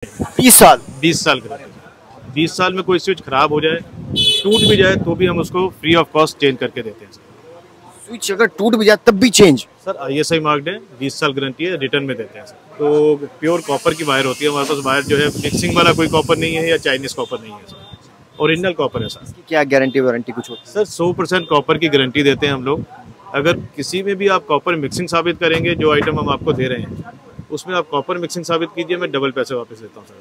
20 साल 20 साल का। 20 साल में कोई स्विच खराब हो जाए, टूट भी जाए तो भी हम उसको फ्री ऑफ कॉस्ट चेंज करके देते हैं सर। स्विच अगर टूट भी जाए तब भी चेंज? सर ISI मार्क्ड है, 20 साल गारंटी है, रिटर्न में देते हैं सर। तो प्योर कॉपर की वायर होती है हमारे पास। वायर जो है मिक्सिंग वाला कोई कॉपर नहीं है या चाइनीज कॉपर नहीं है सर, ओरिजिनल कॉपर है सर। क्या गारंटी वारंटी कुछ होती सर 100% कॉपर की गारंटी देते हैं हम लोग। अगर किसी में भी आप कॉपर मिक्सिंग साबित करेंगे, जो आइटम हम आपको दे रहे हैं उसमें आप कॉपर मिक्सिंग साबित कीजिए, मैं डबल पैसे वापस देता हूँ सर।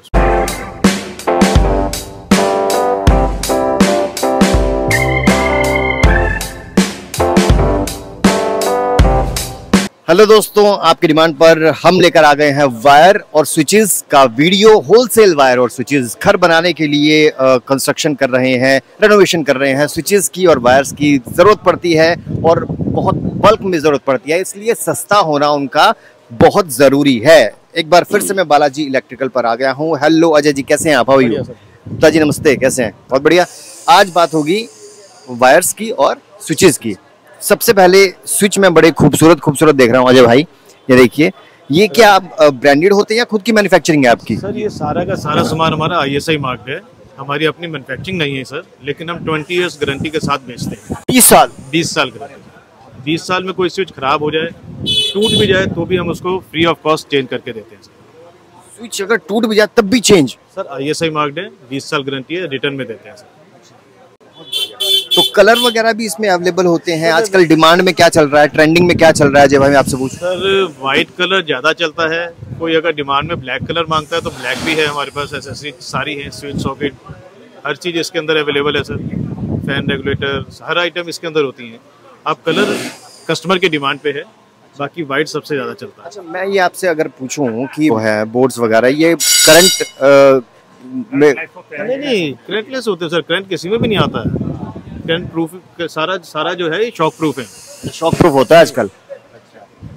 हेलो दोस्तों, आपकी डिमांड पर हम लेकर आ गए हैं वायर और स्विचेस का वीडियो। होलसेल वायर और स्विचेस घर बनाने के लिए कंस्ट्रक्शन कर रहे हैं, रेनोवेशन कर रहे हैं। स्विचेस की और वायर्स की ज़रूरत पड़ती है और बहुत बल्क में ज़रूरत पड़ती है, इसलिए सस्ता होना उनका बहुत ज़रूरी है। एक बार फिर से मैं बालाजी इलेक्ट्रिकल पर आ गया हूँ। हेलो अजय जी, कैसे हैं आप? How are you? Gupta ji नमस्ते, कैसे हैं? बहुत बढ़िया। आज बात होगी वायर्स की और स्विचेस की। सबसे पहले स्विच में बड़े खूबसूरत देख रहा हूँ अजय भाई, ये देखिए। ये क्या ब्रांडेड होते हैं या खुद की मैन्युफैक्चरिंग है आपकी? सर ये सारा का सारा सामान हमारा ISI मार्क्ड है। हमारी अपनी मैन्युफैक्चरिंग नहीं है सर, लेकिन हम 20 इयर्स गारंटी के साथ बेचते हैं। 20 साल गारंटी। 20 साल में कोई स्विच खराब हो जाए, टूट भी जाए तो भी हम उसको फ्री ऑफ कॉस्ट चेंज करके देते हैं सर। स्विच अगर टूट भी जाए तब भी चेंज? सर ISI मार्क्ड है, 20 साल गारंटी है, रिटर्न में देते हैं सर। तो कलर वगैरह भी इसमें अवेलेबल होते हैं? आजकल डिमांड में क्या चल रहा है, ट्रेंडिंग में क्या चल रहा है जब मैं आपसे पूछूं? सर वाइट कलर ज़्यादा चलता है। कोई अगर डिमांड में ब्लैक कलर मांगता है तो ब्लैक भी है हमारे पास। एसेसरी सारी है, स्विच सॉकेट हर चीज़ इसके अंदर अवेलेबल है सर। फैन रेगुलेटर हर आइटम इसके अंदर होती हैं। आप कलर कस्टमर के डिमांड पे है, बाकी वाइट सबसे ज़्यादा चलता है। अच्छा, मैं ये आपसे अगर पूछूं कि वो है बोर्ड्स वगैरह, ये करंट नहीं करंटलेस होते हैं सर। करंट किसी में भी नहीं आता है। करंट प्रूफ सारा जो है ये शॉक प्रूफ है। शॉक प्रूफ होता है आजकल?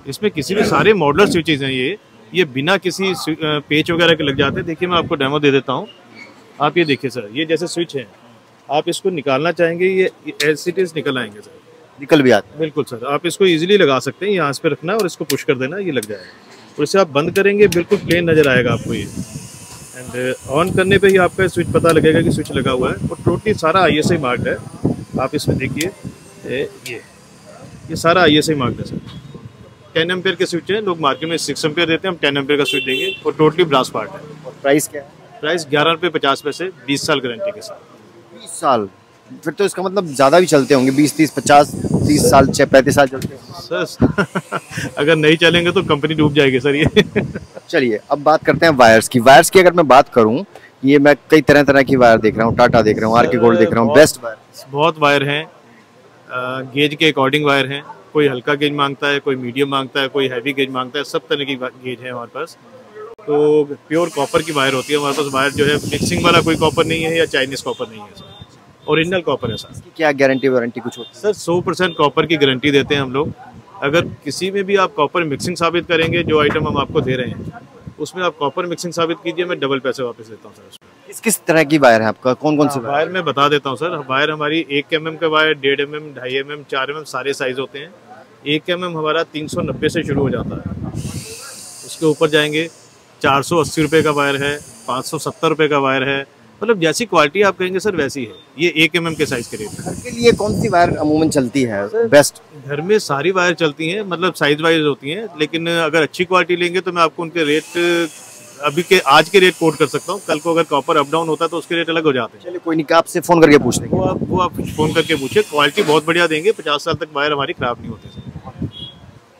इसमें किसी भी सारे मॉडलर स्विचेज हैं। ये बिना किसी पेच वगैरह के लग जाते हैं। देखिए मैं आपको डेमो दे देता हूँ। आप ये देखिए सर, ये जैसे स्विच है, आप इसको निकालना चाहेंगे, ये एज इट इज निकल आएंगे सर। निकल भी आते? बिल्कुल सर, आप इसको इजीली लगा सकते हैं। यहाँ पे रखना है और इसको पुश कर देना, ये लग जाएगा। और इसे आप बंद करेंगे, बिल्कुल प्लेन नजर आएगा आपको ये। एंड ऑन करने पे ही आपका स्विच पता लगेगा कि स्विच लगा हुआ है। और टोटली सारा ISI मार्क्ड है। आप इसमें देखिए ये सारा ISI मार्क्ड है सर। 10 एम्पेयर के स्विच हैं, लोग मार्केट में 6 एम्पेयर देते हैं, हम 10 एम्पेयर का स्विच देंगे। और टोटली ब्रास पार्ट है। और प्राइस क्या है? प्राइस 11 रुपये 50 पैसे, 20 साल गारंटी के साथ। 20 साल? फिर तो इसका मतलब ज़्यादा भी चलते होंगे, 20, 30, 50, 30 साल, 35 साल चलते होंगे सर। अगर नहीं चलेंगे तो कंपनी डूब जाएगी सर ये। चलिए अब बात करते हैं वायर्स की। वायर्स की अगर मैं बात करूं, ये मैं कई तरह की वायर देख रहा हूँ। टाटा देख रहा हूँ, RK गोल्ड देख रहा हूँ, बेस्ट वायर। बहुत वायर हैं, गेज के अकॉर्डिंग वायर हैं। कोई हल्का गेज मांगता है, कोई मीडियम मांगता है, कोई हैवी गेज मांगता है। सब तरह की गेज है हमारे पास। तो प्योर कॉपर की वायर होती है हमारे पास। वायर जो है मिक्सिंग वाला कोई कॉपर नहीं है या चाइनीज कॉपर नहीं है सर, ओरिजिनल कॉपर है सर। क्या गारंटी वारंटी कुछ होती है? सर 100% कॉपर की गारंटी देते हैं हम लोग। अगर किसी में भी आप कॉपर मिक्सिंग साबित करेंगे, जो आइटम हम आपको दे रहे हैं उसमें आप कॉपर मिक्सिंग साबित कीजिए, मैं डबल पैसे वापस देता हूँ सर। किस तरह की वायर है आपका? कौन कौन सी वायर मैं बता देता हूँ सर। वायर हमारी 1 mm का वायर, 1.5 mm, 2.5 mm, 4 mm सारे साइज होते हैं। 1 mm हमारा 390 से शुरू हो जाता है। उसके ऊपर जाएंगे 480 रुपये का वायर है, 570 रुपये का वायर है। मतलब जैसी क्वालिटी आप कहेंगे सर वैसी है। ये 1 mm के साइज के रेट है। घर के लिए कौन सी वायर अमूमन चलती है बेस्ट? घर में सारी वायर चलती हैं, मतलब साइज वाइज होती हैं। लेकिन अगर अच्छी क्वालिटी लेंगे तो मैं आपको उनके रेट आज के रेट कोट कर सकता हूँ। कल को अगर कॉपर अप डाउन होता है तो उसके रेट अलग हो जाते हैं। चलिए कोई नहीं, आपसे फोन करके पूछ लेंगे। वो आप फोन करके पूछे। क्वालिटी बहुत बढ़िया देंगे, 50 साल तक वायर हमारी खराब नहीं होती।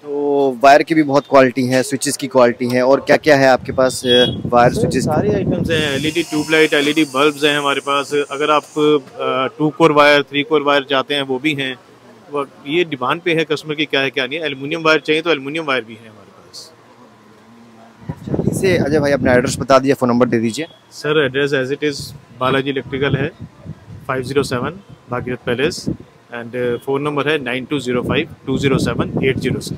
तो वायर की भी बहुत क्वालिटी है, स्विचेस की क्वालिटी है। और क्या क्या है आपके पास वायर स्विचेस? सारे आइटम्स हैं। LED ट्यूबलाइट, LED बल्ब्स हैं हमारे पास। अगर आप 2 कोर वायर, 3 कोर वायर चाहते हैं वो भी हैं। ये डिमांड पे है कस्टमर की, क्या है क्या नहीं है। एल्युमिनियम वायर चाहिए तो एल्युमिनियम वायर भी है हमारे पास। जल्दी से अजय भाई अपना एड्रेस बता दीजिए, फ़ोन नंबर दे दीजिए। Sir address as it is Balaji electrical है, 507 Bhagirath palace. And phone number है 9205-207-806।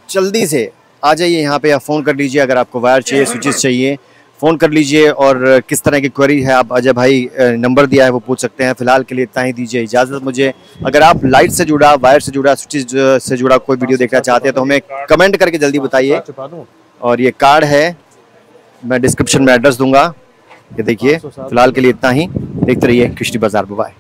जल्दी से आ जाइए यहाँ पे, आप फ़ोन कर लीजिए। अगर आपको वायर चाहिए, स्विचेस चाहिए, फ़ोन कर लीजिए। और किस तरह की क्वेरी है, आप अजय भाई नंबर दिया है वो पूछ सकते हैं। फिलहाल के लिए इतना ही दीजिए इजाज़त मुझे। अगर आप लाइट से जुड़ा, वायर से जुड़ा, स्विचेस से जुड़ा कोई वीडियो देखना चाहते हैं तो हमें कमेंट करके जल्दी बताइए। और ये कार्ड है मैं डिस्क्रिप्शन में एड्रेस दूंगा। ये देखिए, फिलहाल के लिए इतना ही। देखते रहिए कृष्टि बाजार। बाय।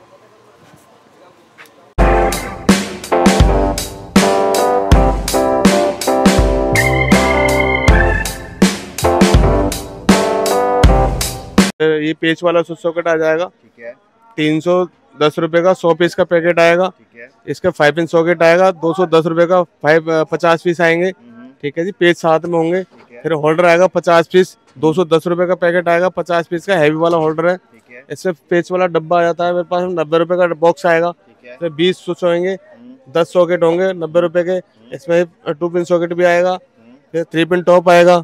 ये पेच वाला स्विच सॉकेट आ जाएगा, ठीक है। 310 रुपए का 100 पीस का पैकेट आएगा। ठीक है। इसका 5 इंच सॉकेट आएगा 210 रुपए का 50 पीस आएंगे। ठीक है जी, पेज साथ में होंगे। फिर होल्डर आएगा 50 पीस, 210 रुपए का पैकेट आएगा 50 पीस का हैवी वाला होल्डर है। इसमें पेज वाला डब्बा आ जाता है मेरे पास, 90 रुपए का बॉक्स आएगा। इसमें 20 स्विच होंगे, 10 सॉकेट होंगे 90 रुपए के। इसमें 2 पिन सॉकेट भी आएगा। फिर 3 पिन टॉप आएगा,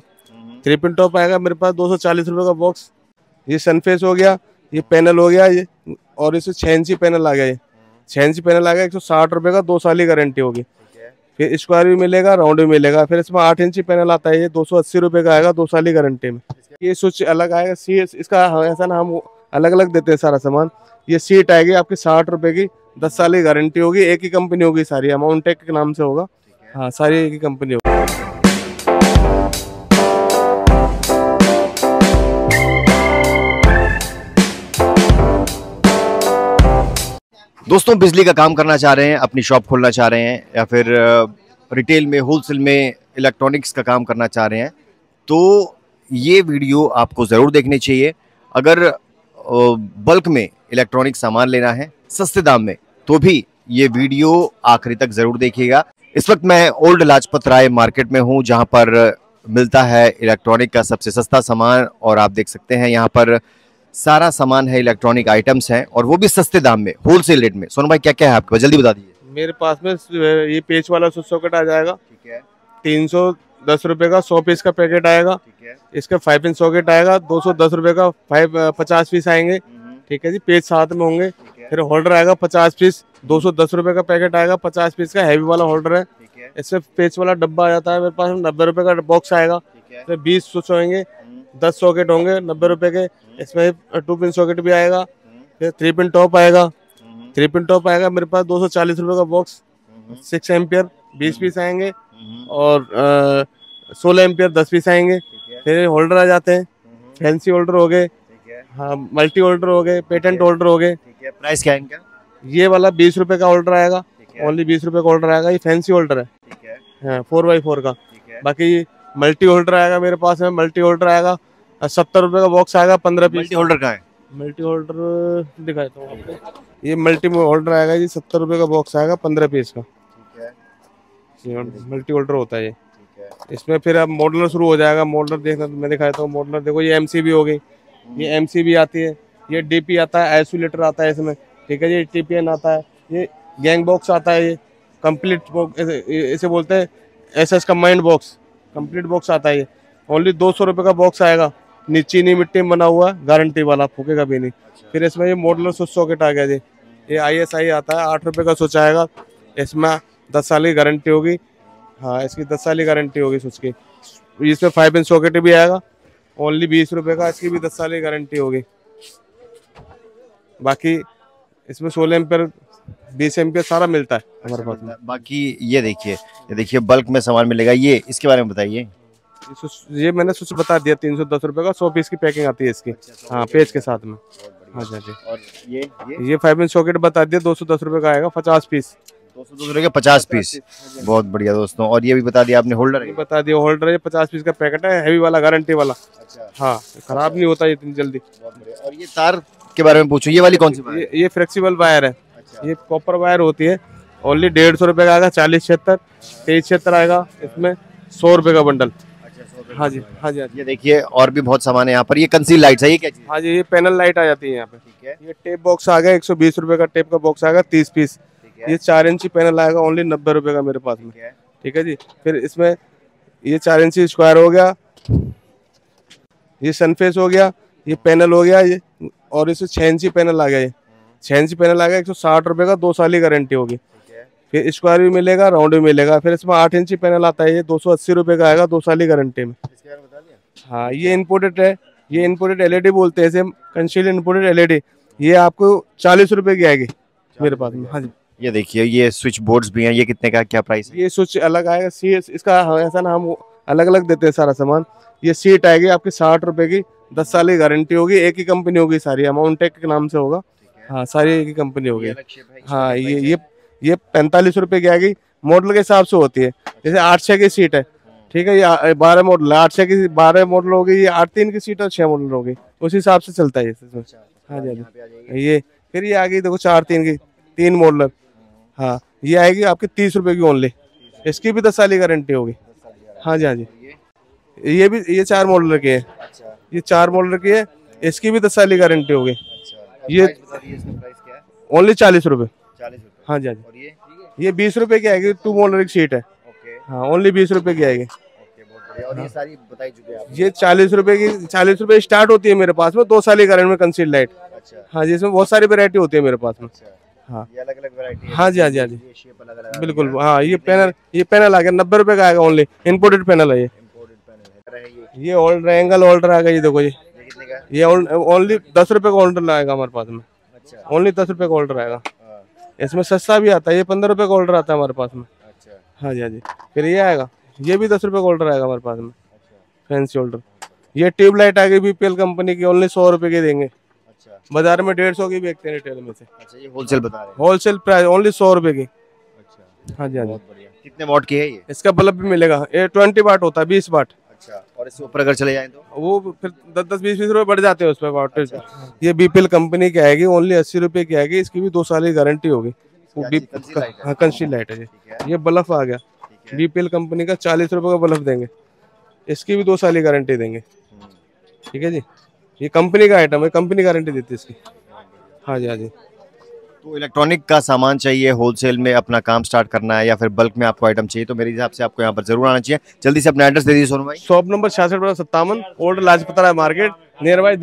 3 पिन टॉप आएगा मेरे पास 240 रुपए का बॉक्स। ये सनफेस हो गया, ये पैनल हो गया ये, और इसमें 6 इंची पैनल आ गया। ये 6 इंची पैनल आ गया 160 रुपए का, 2 साल की गारंटी होगी। फिर स्क्वायर भी मिलेगा, राउंड भी मिलेगा। फिर इसमें 8 इंची पैनल आता है, ये 280 रुपए का आएगा, 2 साल की गारंटी में। ये स्विच अलग आएगा, सी इसका ऐसा ना, हम अलग अलग देते हैं सारा सामान। ये सीट आएगी आपकी 60 रुपए की, 10 साल की गारंटी होगी। एक ही कंपनी होगी सारी, अमाउंट टेक के नाम से होगा। हाँ, सारी एक ही कंपनी होगी। दोस्तों, बिजली का काम करना चाह रहे हैं, अपनी शॉप खोलना चाह रहे हैं, या फिर रिटेल में, होलसेल में इलेक्ट्रॉनिक्स का काम करना चाह रहे हैं, तो ये वीडियो आपको ज़रूर देखनी चाहिए। अगर बल्क में इलेक्ट्रॉनिक सामान लेना है सस्ते दाम में, तो भी ये वीडियो आखिरी तक ज़रूर देखिएगा। इस वक्त मैं ओल्ड लाजपत राय मार्केट में हूँ, जहाँ पर मिलता है इलेक्ट्रॉनिक का सबसे सस्ता सामान। और आप देख सकते हैं यहाँ पर सारा सामान है, इलेक्ट्रॉनिक आइटम्स हैं, और वो भी सस्ते दाम में, होलसेल रेट में। सोनू भाई, क्या क्या है आपके पास, जल्दी बता दीजिए। मेरे पास में ये पेच वाला स्विच सॉकेट आ जाएगा, ठीक है। 310 रुपए का 100 पीस का पैकेट आएगा। ठीक है। इसका 5 इंच सॉकेट आएगा 210 रुपए का 50 पीस आएंगे। ठीक है जी, पेज साथ में होंगे। फिर होल्डर आएगा 50 पीस, 210 रुपए का पैकेट आएगा 50 पीस का हैवी वाला होल्डर है। इसमें पेज वाला डब्बा आ जाता है मेरे पास, 90 रुपए का बॉक्स आएगा। इसमें 20 स्विच होंगे, 10 सॉकेट होंगे 90 रुपए के। इसमें 2 पिन सॉकेट भी आएगा। फिर 3 पिन टॉप आएगा, 3 पिन टॉप आएगा मेरे पास 240 रुपए का बॉक्स। 6 एम्पियर 20 पीस आएंगे, और 16 एम्पियर 10 पीस आएंगे। फिर होल्डर आ जाते हैं, फैंसी होल्डर हो गए, हाँ, मल्टी होल्डर हो गए, पेटेंट होल्डर हो गए। प्राइस क्या है इनका? ये वाला 20 रुपए का होल्डर आएगा, ओनली 20 रुपए का होल्डर आएगा। ये फैंसी होल्डर है, हाँ, 4x4 का। बाकी मल्टी होल्डर आएगा मेरे पास में, मल्टी होल्डर आएगा 70 रुपए का बॉक्स आएगा, 15 पीस। मल्टी होल्डर का है? मल्टी होल्डर दिखाता हूँ आपको। ये मल्टी होल्डर आएगा जी, 70 रुपए का बॉक्स आएगा, 15 पीस का। मल्टी होल्डर होता है ये। इसमें फिर अब मॉडलर शुरू हो जाएगा। मॉडलर देखना, मैं दिखाता हूँ मॉडलर। देखो, ये एमसीबी हो गई, ये एमसीबी आती है, ये डीपी आता है, आइसोलेटर आता है इसमें। ठीक है जी, टीपीएन आता है, ये गैंग बॉक्स आता है, ये कंप्लीट बॉक्स इसे बोलते हैं, SS combined box, complete box आता है। ये ओनली 200 रुपए का बॉक्स आएगा, चीनी मिट्टी में बना हुआ है, गारंटी वाला, फूकेगा भी नहीं। फिर इसमें ये मॉडलर स्विच सॉकेट आ गया जी, ये ISI आता है, 8 रुपए का स्विच आएगा। इसमें 10 साल की गारंटी होगी। हाँ, इसकी 10 साल की गारंटी होगी स्विच की। इसमें 5 इंच सॉकेट भी आएगा, ओनली 20 रुपए का, इसकी भी 10 साल की गारंटी होगी। बाकी इसमें 16 एम्पियर 20 एम्पियर सारा मिलता है हमारे पास में। बाकी ये देखिए बल्क में सामान मिलेगा। ये इसके बारे में बताइए। ये मैंने स्विच बता दिया, 310 रुपए का 100 पीस की पैकिंग आती है इसकी, हाँ, पेज के साथ में। हाँ जी। और ये 5 इंच सॉकेट बता दिया, 210 रुपए का आएगा, 50 पीस। 210 रुपए के 50 पीस, बहुत बढ़िया दोस्तों। और ये भी बता दिया आपने, होल्डर ये बता दिया, होल्डर है, 50 पीस का पैकेट है, हैवी वाला, गारंटी वाला। हाँ, खराब नहीं होता इतनी जल्दी। और ये तार के बारे में पूछो, ये वाली कौन सी वायर? ये फ्लेक्सिबल वायर है, ये कॉपर वायर होती है। ओनली 150 रुपए का आएगा, 4076 2376 आएगा। इसमें 100 रुपए का बंडल। हाँ जी, हाँ जी। ये देखिए, और भी बहुत सामान है यहाँ पर। ये कंसील लाइट्स है, ये क्या चीज़? हाँ जी, ये पैनल लाइट आ जाती है यहाँ पे। ठीक है। ये टेप बॉक्स आ गया, 120 रुपए का टेप का बॉक्स आएगा, 30 पीस। ये 4 इंची पैनल आएगा, ओनली 90 रुपए का मेरे पास में। ठीक है जी। फिर इसमें ये 4 इंची स्क्वायर हो गया, ये सनफेस हो गया, ये पैनल हो गया, ये, और इसमें 6 इंची पैनल आ गया। ये 6 इंची पैनल आ गया, 160 रुपए का, 2 साल की गारंटी होगी। फिर स्क्वायर भी मिलेगा, राउंड भी मिलेगा। फिर इसमें 8 इंची पैनल आता है, ये 280 रुपए का आएगा, 2 साल की गारंटी में। हाँ, ये इम्पोर्टेड है, ये इम्पोर्टेड LED बोलते हैं इसे, कंसील इम्पोर्टेड LED। ये आपको 40 रुपए की आएगी मेरे पास में। हाँ जी। ये देखिए, ये स्विच बोर्ड्स भी हैं, ये कितने का, क्या प्राइस है? ये स्विच अलग आएगा, CS इसका, हाँ, ऐसा ना, हम अलग अलग देते हैं सारा सामान। ये सीट आएगी आपकी 60 रुपए की, 10 साल की गारंटी होगी, एक ही कंपनी होगी सारी, अमाउंटेक के नाम से होगा। हाँ सारी एक ही कंपनी होगी। हाँ ये 45 रुपए की आएगी, मॉडल के हिसाब से होती है। जैसे 8-6 की सीट है, ठीक है, ये 12 मॉडल है, 8-6 की 12 मॉडल होगी, ये 8-3 की सीट और 6 मॉडल होगी, उस हिसाब से चलता है इसमें। हाँ जी ये फिर ये आ गई देखो 4-3 की 3 मॉडल। हाँ ये आएगी आपकी 30 रुपए की ओनली, इसकी भी 10 साल की गारंटी होगी। हाँ जी ये भी ये 4 मॉडल की है, ये 4 मॉडल की है, इसकी भी 10 साल की गारंटी होगी। ये ओनली 40 रुपए। हाँ जी ये 20 रुपए की आएगी, 2 मॉडल की सीट है। हाँ ओनली 20 रुपए की आएगी। और ये सारी बता ही चुके आप। ये 40 रुपए की, 40 रुपए स्टार्ट होती है मेरे पास में, 2 साल की गारंटी में कंसील लाइट। हाँ जी इसमें बहुत सारी वैरायटी होती है मेरे पास में। हाँ ये अलग अलग वैरायटी है। हाँ जी ये शेप अलग अलग बिल्कुल। हाँ ये पैनल आ गया 90 रुपए का आएगा ओनली, इम्पोर्टेड पैनल है ये। इंपोर्टेड पैनल है ये होल्डर एंगल होल्डर आ गया, ये देखो कितने का? ये ओनली 10 रुपए का होल्डर आएगा हमारे पास में। अच्छा ओनली 10 रुपए का होल्डर आएगा। इसमें सस्ता भी आता है, ये 15 रुपए का होल्डर आता है हमारे पास में। हाँ जी फिर ये आएगा, ये भी 10 रुपए का होल्डर आएगा हमारे पास में, फैंसी होल्डर। ये ट्यूबलाइट आ गई बीपीएल कंपनी की, ओनली 100 रुपए की देंगे। बाजार में 150 की बेचते हैं रिटेल में से। अच्छा ये होलसेल बता रहे हैं। होलसेल प्राइस ओनली 100 रुपए की। हाँ जी कितने वॉट की है ये? इसका बल्ब भी मिलेगा, ये 20 वाट होता है, 20 वाट। अच्छा और इससे ऊपर अगर चले जाएं तो वो फिर 10-20 रुपए बढ़ जाते हैं उस पर वाटेज। ये बीपीएल कंपनी की आएगी, ओनली 80 रुपए की आएगी, इसकी भी 2 साल की गारंटी होगी। हाँ कंसील लाइट है ये बल्ब आ गया बीपीएल कंपनी का, 40 रुपए का बल्ब देंगे, इसकी भी 2 साल की गारंटी देंगे। ठीक है जी, ये कंपनी का आइटम है, कंपनी गारंटी देती है इसकी। हाँ जी तो इलेक्ट्रॉनिक का सामान चाहिए, होलसेल में अपना काम स्टार्ट करना है या फिर बल्क में आपको आइटम चाहिए, तो मेरे हिसाब से आपको यहाँ पर जरूर आना चाहिए। जल्दी से अपना एड्रेस दे दीजिए सोनू भाई। Shop number 66/57, old Lajpat Rai market, near by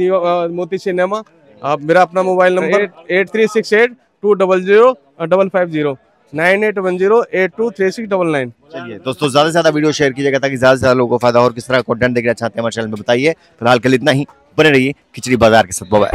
Moti cinema. आप मेरा अपना मोबाइल नंबर 8368-200-550 9810823699। चलिए दोस्तों ज्यादा से ज्यादा वीडियो शेयर कीजिएगा ताकि ज्यादा से ज्यादा लोगों को फायदा हो, और किस तरह कंटेंट देखना चाहते हैं हमारे चैनल में बताइए। फिलहाल के लिए इतना ही, बने रहिए खिचड़ी बाजार के साथ। बाय।